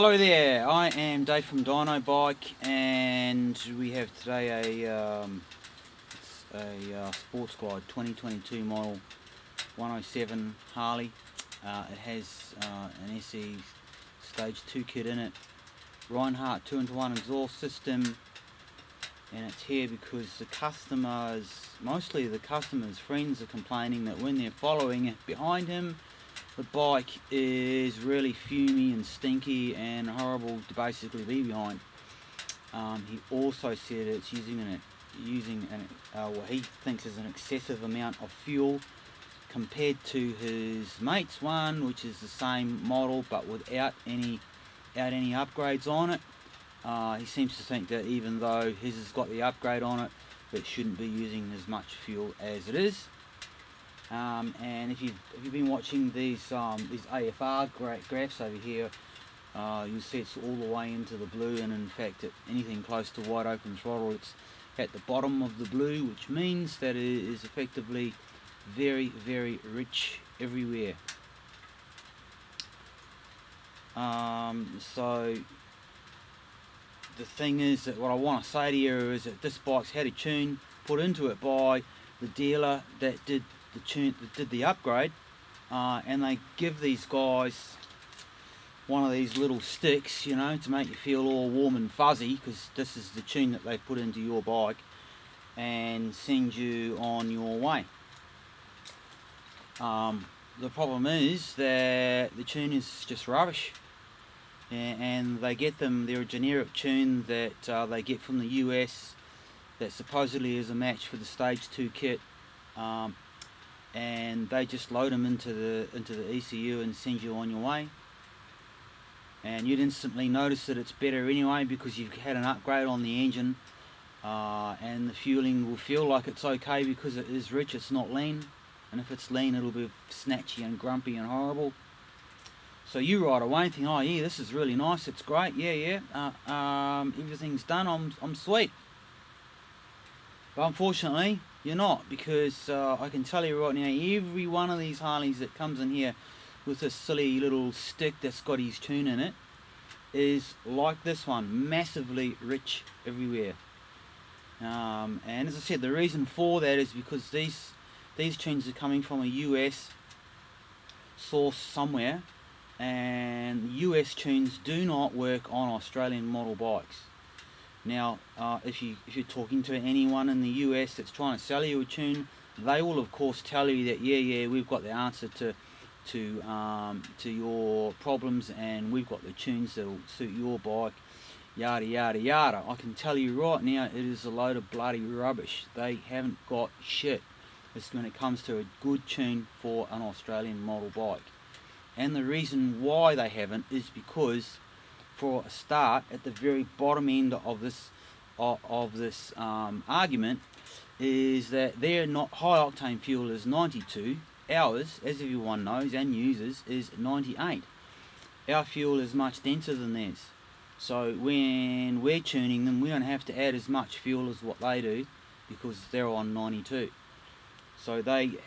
Hello there, I am Dave from Dynobike, and we have today a Sports Gluide 2022 model 107 Harley. It has an SE Stage 2 kit in it, Reinhardt 2-in-1 exhaust system, and it's here because the customers, mostly the customers' friends, are complaining that when they're following it behind him, the bike is really fumy and stinky and horrible to basically be behind. He also said it's using what he thinks is an excessive amount of fuel compared to his mate's one, which is the same model but without any upgrades on it. He seems to think that even though his has got the upgrade on it, it shouldn't be using as much fuel as it is. And if you've been watching these AFR graphs over here, you'll see it's all the way into the blue, and in fact at anything close to wide open throttle it's at the bottom of the blue, which means that it is effectively very, very rich everywhere. So the thing is that what I want to say to you is that this bike's had a tune put into it by the dealer that did the upgrade, and they give these guys one of these little sticks, you know, to make you feel all warm and fuzzy, because this is the tune that they put into your bike, and send you on your way. The problem is that the tune is just rubbish, and they get them, they're a generic tune that they get from the US that supposedly is a match for the Stage 2 kit, and they just load them into the ECU and send you on your way, and you'd instantly notice that it's better anyway because you've had an upgrade on the engine, and the fueling will feel like it's okay because it is rich, it's not lean, and if it's lean it'll be snatchy and grumpy and horrible. So you right away think, oh yeah, this is really nice, it's great, yeah, everything's done, I'm sweet. But unfortunately you're not, because I can tell you right now, every one of these Harleys that comes in here with this silly little stick that's got his tune in it is like this one, massively rich everywhere. And as I said, the reason for that is because these tunes are coming from a US source somewhere, and US tunes do not work on Australian model bikes. Now, if you're talking to anyone in the US that's trying to sell you a tune, they will of course tell you that yeah, we've got the answer to your problems, and we've got the tunes that'll suit your bike, yada yada yada. I can tell you right now, it is a load of bloody rubbish. They haven't got shit when it comes to a good tune for an Australian model bike. And the reason why they haven't is because, for a start, at the very bottom end of this argument, is that their not high octane fuel is 92. Ours, as everyone knows and uses, is 98. Our fuel is much denser than theirs, so when we're tuning them we don't have to add as much fuel as what they do, because they're on 92. So they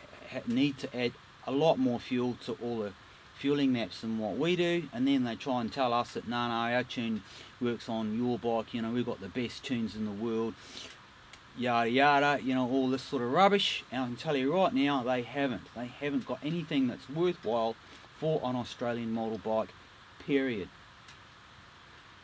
need to add a lot more fuel to all the fueling maps than what we do, and then they try and tell us that no, our tune works on your bike, you know, we've got the best tunes in the world, yada yada, you know, all this sort of rubbish. And I can tell you right now, they haven't got anything that's worthwhile for an Australian model bike, period.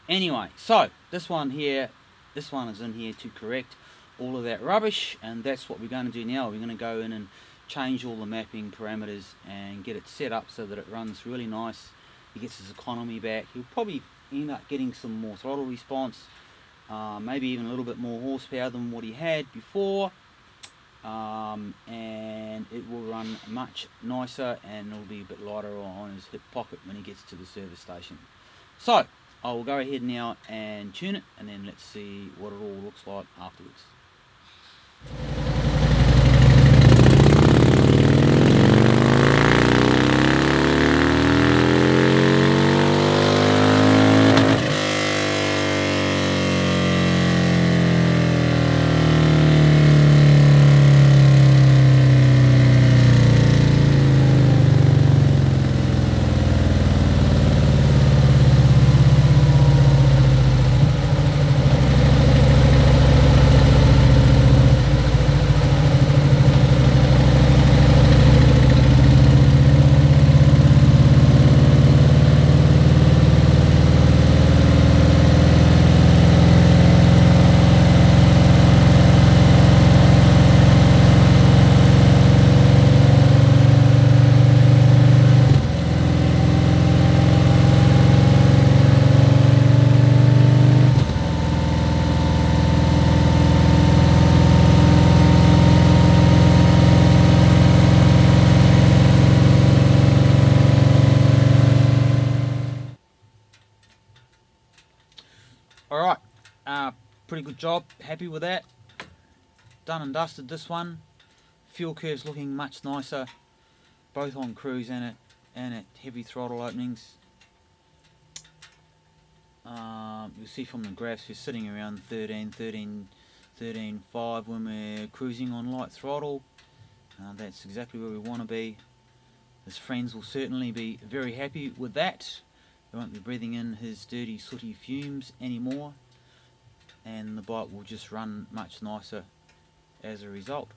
Anyway, so this one is in here to correct all of that rubbish, and that's what we're going to do now. We're going to go in and change all the mapping parameters and get it set up so that it runs really nice. He gets his economy back. He'll probably end up getting some more throttle response, maybe even a little bit more horsepower than what he had before, and it will run much nicer, and it'll be a bit lighter on his hip pocket when he gets to the service station. So I will go ahead now and tune it, and then let's see what it all looks like afterwards. pretty good job, happy with that. Done and dusted this one. Fuel curve's looking much nicer, both on cruise and at heavy throttle openings. You'll see from the graphs we're sitting around 13.5 when we're cruising on light throttle. That's exactly where we want to be. His friends will certainly be very happy with that. They won't be breathing in his dirty sooty fumes anymore, and the bike will just run much nicer as a result.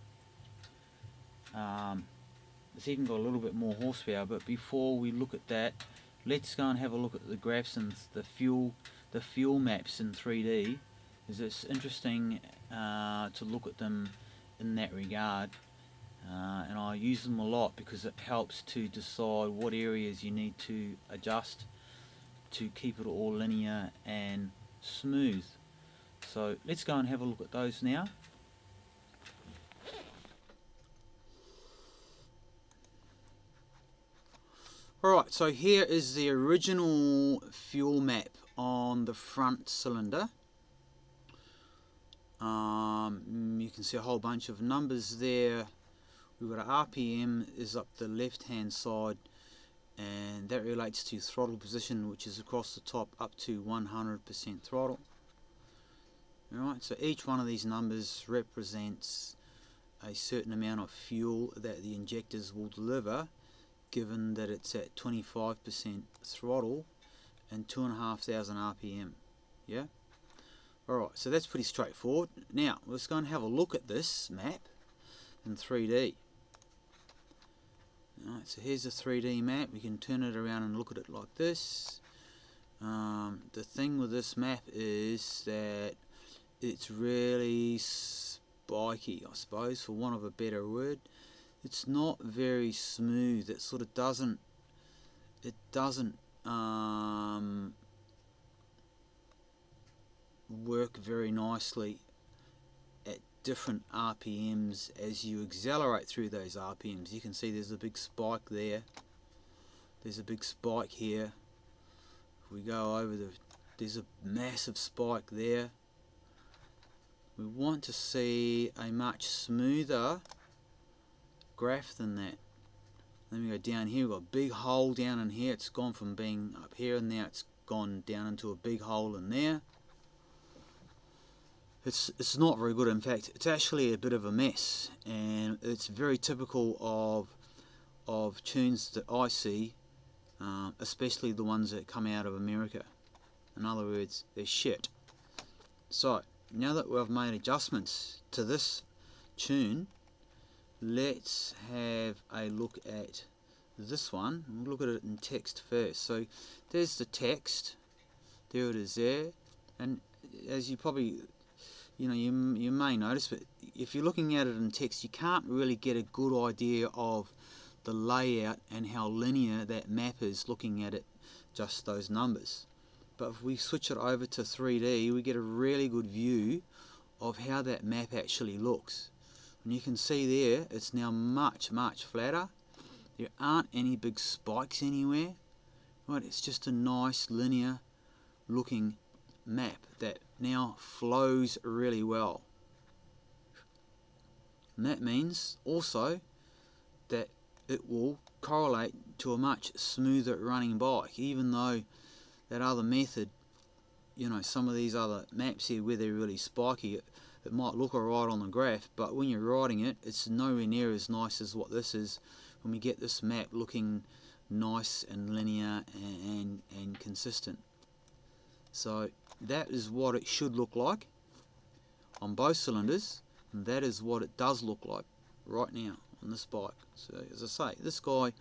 It's even got a little bit more horsepower, but before we look at that, let's go and have a look at the graphs and the fuel maps in 3D. It's interesting to look at them in that regard, and I use them a lot because it helps to decide what areas you need to adjust to keep it all linear and smooth. So let's go and have a look at those now. Alright, so here is the original fuel map on the front cylinder. You can see a whole bunch of numbers there. We've got our RPM is up the left hand side, and that relates to throttle position, which is across the top up to 100% throttle. Alright, so each one of these numbers represents a certain amount of fuel that the injectors will deliver, given that it's at 25% throttle and 2,500 RPM. Yeah? Alright, so that's pretty straightforward. Now, let's go and have a look at this map in 3D. Alright, so here's a 3D map. We can turn it around and look at it like this. The thing with this map is that it's really spiky, I suppose, for want of a better word. It's not very smooth. It sort of doesn't work very nicely at different RPMs as you accelerate through those RPMs. You can see there's a big spike there. There's a big spike here. If we go over there's a massive spike there. We want to see a much smoother graph than that. Then we go down here, we've got a big hole down in here. It's gone from being up here and now it's gone down into a big hole in there. It's not very good. In fact, it's actually a bit of a mess, and it's very typical of tunes that I see, especially the ones that come out of America. In other words, they're shit. So now that we've made adjustments to this tune, let's have a look at this one. We'll look at it in text first. So there's the text. There it is there. And as you probably, you may notice, but if you're looking at it in text, you can't really get a good idea of the layout and how linear that map is looking at it, just those numbers. But if we switch it over to 3D, we get a really good view of how that map actually looks. And you can see there, it's now much flatter. There aren't any big spikes anywhere. Right, it's just a nice linear looking map that now flows really well. And that means also that it will correlate to a much smoother running bike, even though that other method, some of these other maps here where they're really spiky, it might look alright on the graph, but when you're riding it, it's nowhere near as nice as what this is when we get this map looking nice and linear and consistent. So that is what it should look like on both cylinders, and that is what it does look like right now on this bike. So as I say, this guy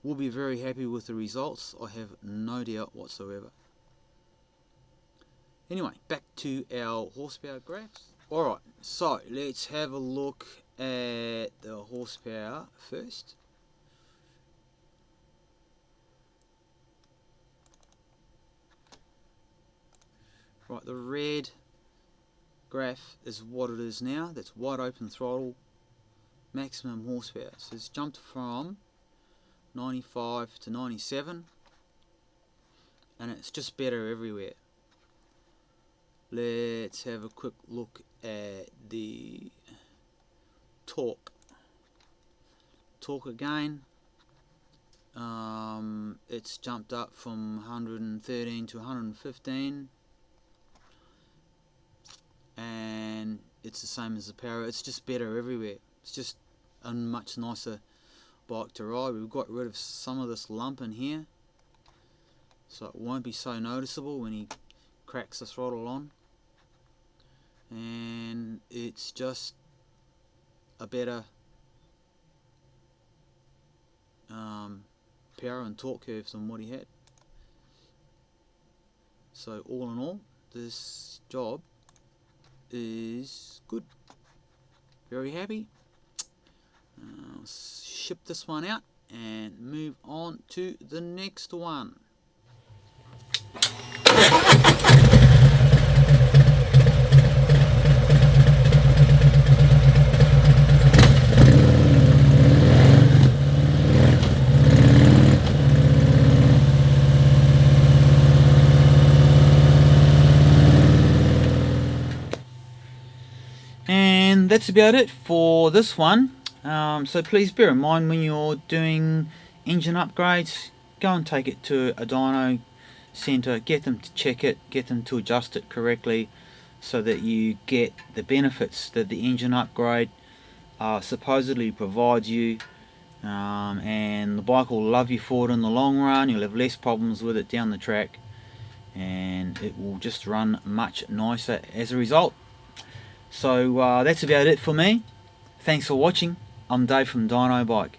will be very happy with the results, I have no doubt whatsoever. Anyway, back to our horsepower graphs. Alright, so let's have a look at the horsepower first. Right, the red graph is what it is now. That's wide open throttle, maximum horsepower. So it's jumped from 95 to 97, and it's just better everywhere. let's have a quick look at the torque again. It's jumped up from 113 to 115, and it's the same as the power. It's just better everywhere. It's just a much nicer bike to ride. We've got rid of some of this lump in here, so it won't be so noticeable when he cracks the throttle on, and it's just a better power and torque curve than what he had. So all in all, this job is good. Very happy. I'll ship this one out and move on to the next one. And that's about it for this one. So please bear in mind, when you're doing engine upgrades, go and take it to a dyno centre, get them to check it, get them to adjust it correctly, so that you get the benefits that the engine upgrade supposedly provides you, and the bike will love you for it in the long run. You'll have less problems with it down the track, and it will just run much nicer as a result. So that's about it for me. Thanks for watching. I'm Dave from Dynobike.